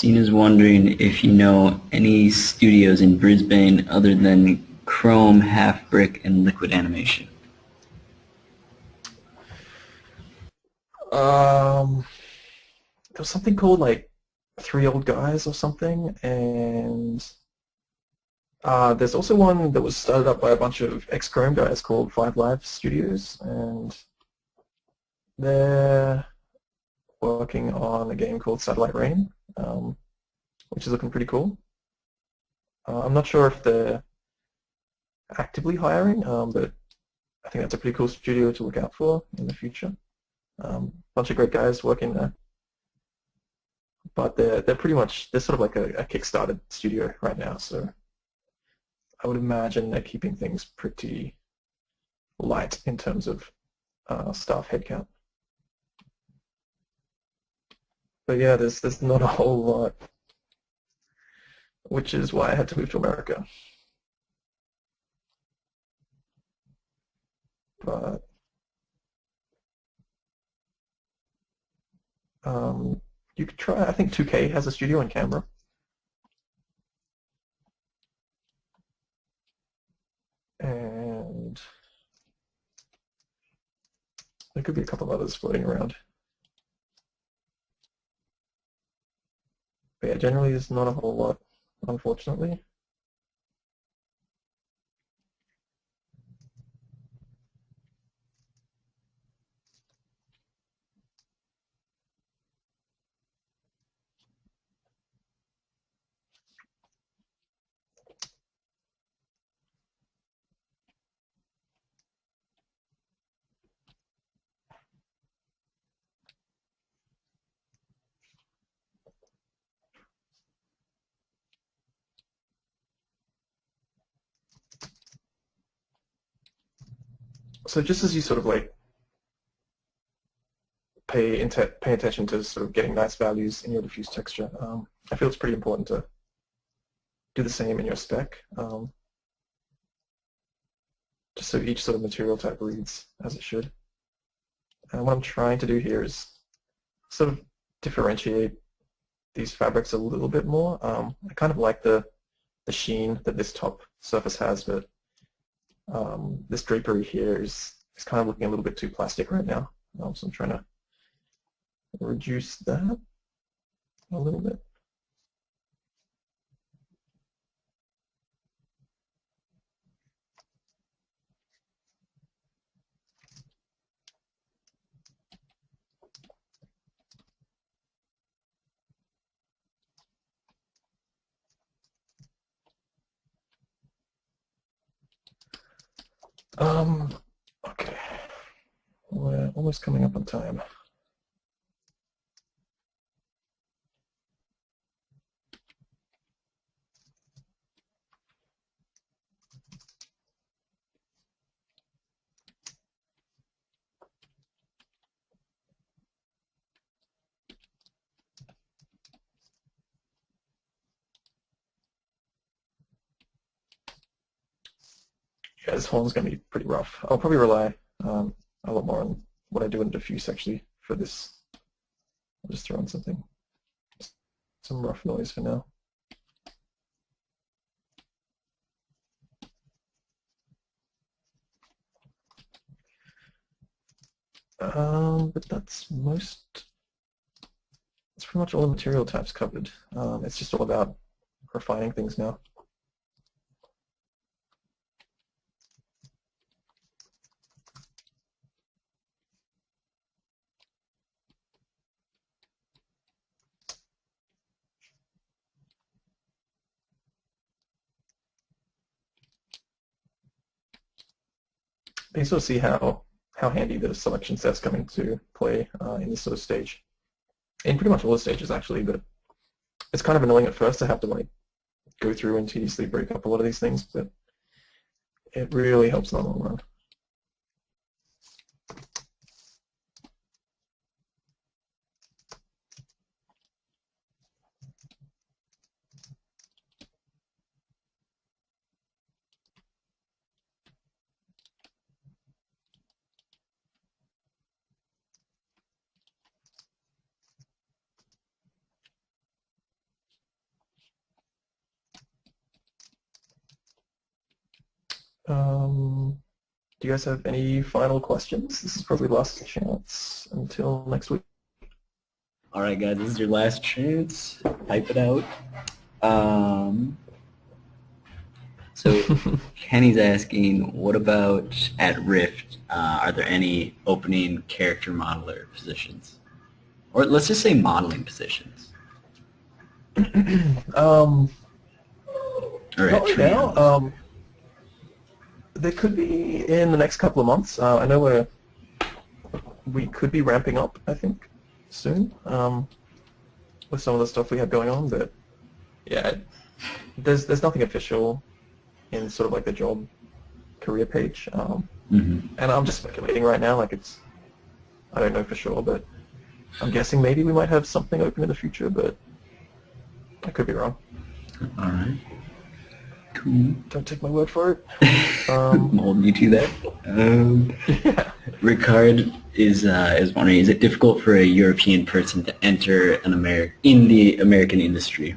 Christina's wondering if you know any studios in Brisbane other than Chrome, Half Brick, and Liquid Animation. Um, there was something called like Three Old Guys or something, and there's also one that was started up by a bunch of ex-Chrome guys called Five Live Studios, and they're working on a game called Satellite Rain, which is looking pretty cool. I'm not sure if they're actively hiring, but I think that's a pretty cool studio to look out for in the future. Bunch of great guys working there, but they're pretty much they're sort of like a kickstarted studio right now, so I would imagine they're keeping things pretty light in terms of staff headcount. But yeah, there's not a whole lot, which is why I had to move to America. But you could try. I think 2K has a studio in Canberra, and there could be a couple of others floating around. But yeah, generally there's not a whole lot, unfortunately. So just as you sort of like pay attention to sort of getting nice values in your diffuse texture, I feel it's pretty important to do the same in your spec, just so each sort of material type reads as it should. And what I'm trying to do here is sort of differentiate these fabrics a little bit more. I kind of like the sheen that this top surface has, but this drapery here is kind of looking a little bit too plastic right now. So I'm trying to reduce that a little bit. Okay, we're almost coming up on time. Yeah, this one's going to be pretty rough. I'll probably rely a lot more on what I do in diffuse actually for this. I'll just throw in some rough noise for now. But that's pretty much all the material types covered. It's just all about refining things now. You sort of see how handy the selection sets come into play in this sort of stage. In pretty much all the stages actually, but it's kind of annoying at first to have to like go through and tediously break up a lot of these things, but it really helps in the long run. do you guys have any final questions? This is probably last chance until next week. All right, guys, this is your last chance. Type it out. Um, so Kenny's asking, what about at Rift? Are there any opening character modeler positions? Or let's just say modeling positions. um, Or Not at right now. Trios. There could be in the next couple of months. I know we could be ramping up, I think, soon with some of the stuff we have going on. But yeah, there's nothing official in sort of like the job career page, and I'm just speculating right now. Like I don't know for sure, but I'm guessing maybe we might have something open in the future, but I could be wrong. All right. Cool. Don't take my word for it. Hold me to that. Yeah. Ricard is wondering, is it difficult for a European person to enter in the American industry?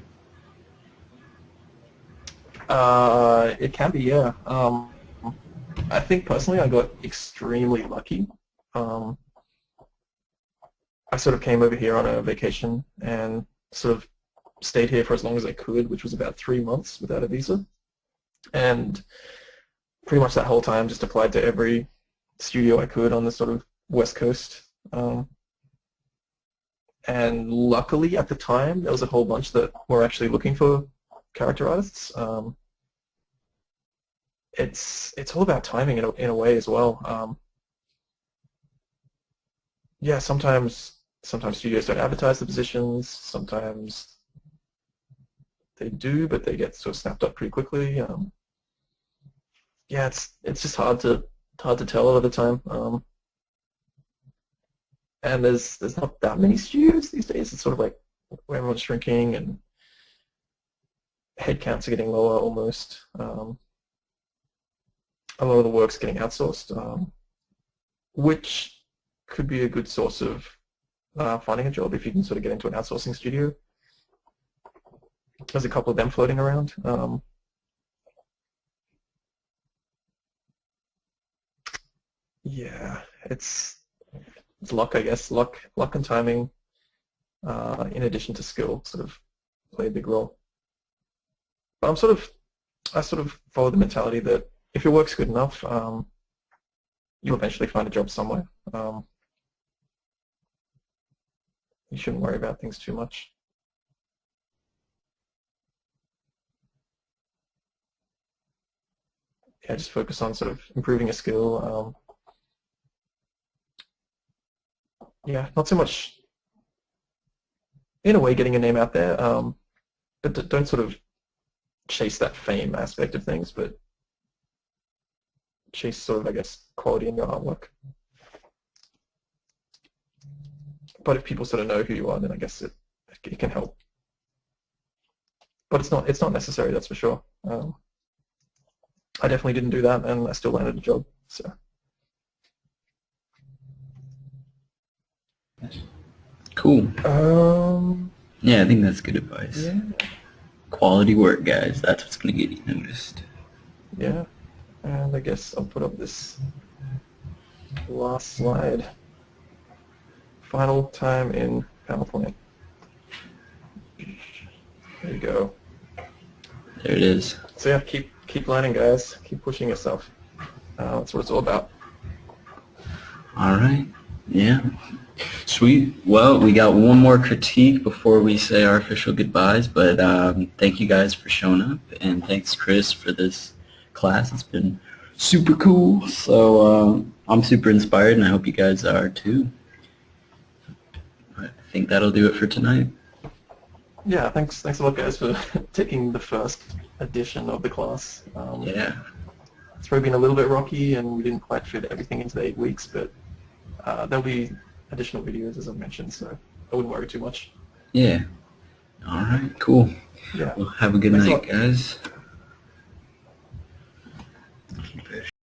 It can be, yeah. I think personally I got extremely lucky. I sort of came over here on a vacation and sort of stayed here for as long as I could, which was about 3 months without a visa. And pretty much that whole time just applied to every studio I could on the sort of West Coast. And luckily at the time there was a whole bunch that were actually looking for character artists. It's all about timing in a way as well. Yeah, sometimes studios don't advertise the positions. Sometimes they do, but they get sort of snapped up pretty quickly. Yeah, it's just hard to tell a lot of the time. And there's not that many studios these days. It's sort of like everyone's shrinking and headcounts are getting lower almost. A lot of the work's getting outsourced, which could be a good source of finding a job if you can sort of get into an outsourcing studio. There's a couple of them floating around. Yeah, it's luck, I guess. Luck and timing, in addition to skill, sort of play a big role. But I sort of follow the mentality that if your work's good enough, you'll eventually find a job somewhere. You shouldn't worry about things too much. Yeah, just focus on sort of improving a skill. Yeah, not so much, in a way, getting your name out there, but don't sort of chase that fame aspect of things, but chase sort of, I guess, quality in your artwork. But if people sort of know who you are, then I guess it can help. But it's not necessary, that's for sure. I definitely didn't do that, and I still landed a job. So. Cool. Yeah, I think that's good advice. Yeah. Quality work, guys. That's what's going to get you noticed. Yeah. And I guess I'll put up this last slide. Final time in PowerPoint. There you go. There it is. So yeah, keep learning, guys. Keep pushing yourself. That's what it's all about. All right. Yeah. Sweet. Well, we got one more critique before we say our official goodbyes, but thank you guys for showing up, and thanks, Chris, for this class. It's been super cool. So I'm super inspired, and I hope you guys are too. I think that'll do it for tonight. Yeah, thanks a lot, guys, for taking the first edition of the class. Yeah. It's probably been a little bit rocky, and we didn't quite fit everything into the 8 weeks, but there'll be additional videos, as I mentioned, so I wouldn't worry too much. Yeah. All right. Cool. Yeah. Well, have a good night, guys.